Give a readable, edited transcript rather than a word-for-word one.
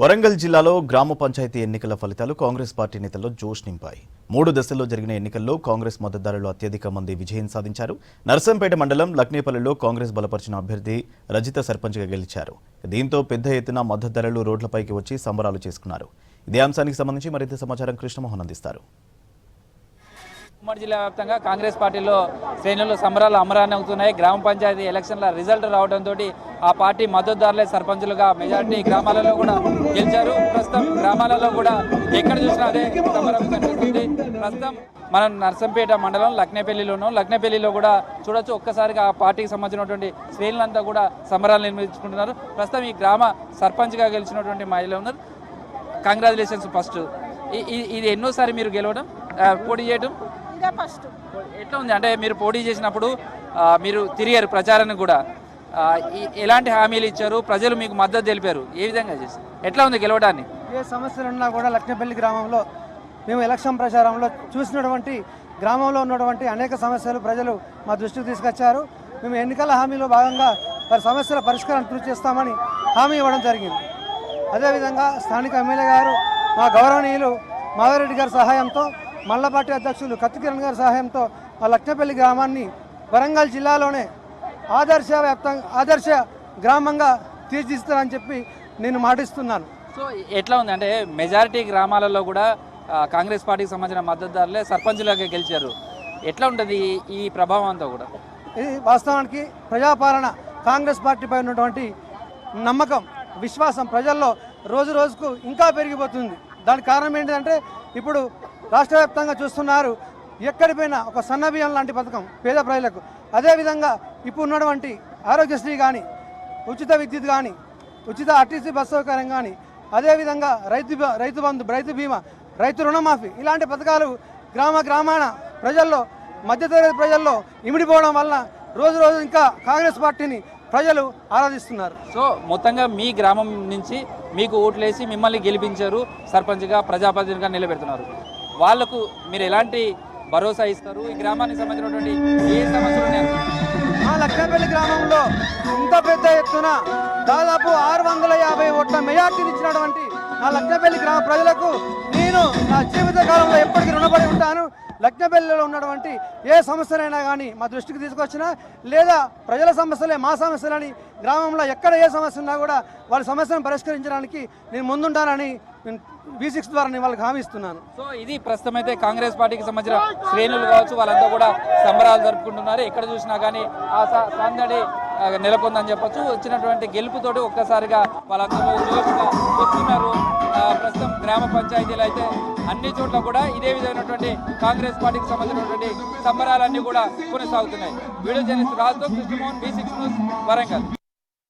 వరంగల్ జిల్లాలో గ్రామ పంచాయతీ ఎన్నికల ఫలితాలు కాంగ్రెస్ పార్టీ నేతల్లో జోష్ నింపాయి. 3 దశల్లో జరిగిన ఎన్నికల్లో కాంగ్రెస్ మద్దతుదారులు అత్యధిక మంది విజయం సాధించారు. నర్సంపేట మండలం లక్నేపల్లిలో కాంగ్రెస్ బలపరిచిన అభ్యర్థి రజిత సర్పంచ్గా గెలిచారు. దీంతో పెద్ద ఎత్తున మద్దతుదారులు రోడ్లపైకి వచ్చి సంబరాలు చేసుకున్నారు. ఇదే అంశానికి సంబంధించి మరింత సమాచారం కృష్ణమోహన్ అందిస్తారు. ఉమ్మడి జిల్లా వ్యాప్తంగా కాంగ్రెస్ పార్టీలో శ్రేణులు సంబరాలు అమరానవుతున్నాయి. గ్రామ పంచాయతీ ఎలక్షన్ల రిజల్ట్ రావడంతో ఆ పార్టీ మద్దతుదారులే సర్పంచులుగా మెజార్టీ గ్రామాలలో కూడా గెలిచారు. ప్రస్తుతం గ్రామాలలో కూడా ఎక్కడ చూసినా అదే సంబరం కనిపిస్తుంది. ప్రస్తుతం మనం నర్సంపేట మండలం లక్నేపల్లిలో కూడా చూడొచ్చు. ఒక్కసారిగా ఆ పార్టీకి సంబంధించినటువంటి శ్రేణులంతా కూడా సంబరాలు నిర్మించుకుంటున్నారు. ప్రస్తుతం ఈ గ్రామ సర్పంచ్గా గెలిచినటువంటి మహిళ ఉన్నారు. కంగ్రాచులేషన్స్. ఫస్ట్ ఇది ఎన్నోసారి మీరు గెలవడం, పోటీ చేయడం ఫస్ట్ ఎట్లా ఉంది? అంటే మీరు పోటీ చేసినప్పుడు మీరు తిరిగారు ప్రచారానికి కూడా, ఎలాంటి హామీలు ఇచ్చారు? ప్రజలు మీకు మద్దతు తెలిపారు, ఏ విధంగా చేశారు? ఎట్లా ఉంది గెలవడాన్ని? ఏ సమస్యలున్నా కూడా లక్నేపల్లి గ్రామంలో మేము ఎలక్షన్ ప్రచారంలో చూసినటువంటి గ్రామంలో ఉన్నటువంటి అనేక సమస్యలు ప్రజలు మా దృష్టికి తీసుకొచ్చారు. మేము ఎన్నికల హామీలో భాగంగా వారి సమస్యల పరిష్కారం కృషి చేస్తామని హామీ ఇవ్వడం జరిగింది. అదేవిధంగా స్థానిక ఎమ్మెల్యే గారు మా గౌరవనీయులు మాధవరెడ్డి గారి సహాయంతో, మల్ల పార్టీ అధ్యక్షులు కత్తి కిరణ్ గారి సహాయంతో ఆ లక్నేపల్లి గ్రామాన్ని వరంగల్ జిల్లాలోనే ఆదర్శ గ్రామంగా తీర్చిస్తారని చెప్పి నేను మాటిస్తున్నాను. సో ఎట్లా ఉంది అంటే మెజారిటీ గ్రామాలలో కూడా కాంగ్రెస్ పార్టీకి సంబంధించిన మద్దతుదారులే సర్పంచులుగా గెలిచారు. ఎట్లా ఉంటుంది ఈ ప్రభావం అంతా కూడా? ఇది వాస్తవానికి ప్రజాపాలన కాంగ్రెస్ పార్టీపై ఉన్నటువంటి నమ్మకం, విశ్వాసం ప్రజల్లో రోజు రోజుకు ఇంకా పెరిగిపోతుంది. దానికి కారణం ఏంటంటే ఇప్పుడు రాష్ట్ర వ్యాప్తంగా చూస్తున్నారు, ఎక్కడిపోయినా ఒక సన్నబియ్యం లాంటి పథకం పేద ప్రజలకు. అదేవిధంగా ఇప్పుడు ఉన్నటువంటి ఆరోగ్యశ్రీ కానీ, ఉచిత విద్యుత్ కానీ, ఉచిత ఆర్టీసీ బస్ సౌకర్యం కానీ, అదేవిధంగా రైతు బంధు, రైతు బీమా, రైతు రుణమాఫీ ఇలాంటి పథకాలు గ్రామాన ప్రజల్లో, మధ్యతరగతి ప్రజల్లో ఇమిడిపోవడం వల్ల రోజు రోజు ఇంకా కాంగ్రెస్ పార్టీని ప్రజలు ఆరాధిస్తున్నారు. సో మొత్తంగా మీ గ్రామం నుంచి మీకు ఓట్లేసి మిమ్మల్ని గెలిపించారు, సర్పంచ్గా ప్రజాప్రతినిధిగా నిలబెడుతున్నారు. వాళ్లకు మీరు ఎలాంటి భరోసా ఇస్తారు? ఈ గ్రామానికి సంబంధించినటువంటి ఏ సమస్యలు ఉన్నాయి? మా లక్నేపల్లి గ్రామంలో ఇంత పెద్ద ఎత్తున దాదాపు 650 ఓట్ల మెజార్టీని ఇచ్చినటువంటి నా లక్నేపల్లి గ్రామ ప్రజలకు నేను నా జీవిత కాలంలో ఎప్పటికీ రుణపడి ఉంటాను. లక్నేపల్లిలో ఉన్నటువంటి ఏ సమస్యలైనా కానీ మా దృష్టికి తీసుకొచ్చినా, లేదా ప్రజల సమస్యలే మా సమస్యలని, గ్రామంలో ఎక్కడ ఏ సమస్య ఉన్నా కూడా వాళ్ళ సమస్యను పరిష్కరించడానికి నేను ముందుంటానని V6 ద్వారా నేను వాళ్ళకి హామీ ఇస్తున్నాను. సో ఇది ప్రస్తుతం అయితే కాంగ్రెస్ పార్టీకి సంబంధించిన శ్రేణులు కావచ్చు, వాళ్ళంతా కూడా సంబరాలు జరుపుకుంటున్నారు. ఎక్కడ చూసినా కానీ ఆ సందడి నెలకొందని చెప్పొచ్చు. వచ్చినటువంటి గెలుపుతోటి ఒక్కసారిగా వాళ్ళందరూ జోష్గా వస్తున్నారు. ప్రస్తుతం గ్రామ పంచాయతీలు అయితే అన్ని చోట్ల కూడా ఇదే విధమైనటువంటి కాంగ్రెస్ పార్టీకి సంబంధించినటువంటి సంబరాలన్నీ కూడా కొనసాగుతున్నాయి. వీడియో జర్నలిస్ట్ రాజుతో కృష్ణమోహన్, V6 న్యూస్, వరంగల్.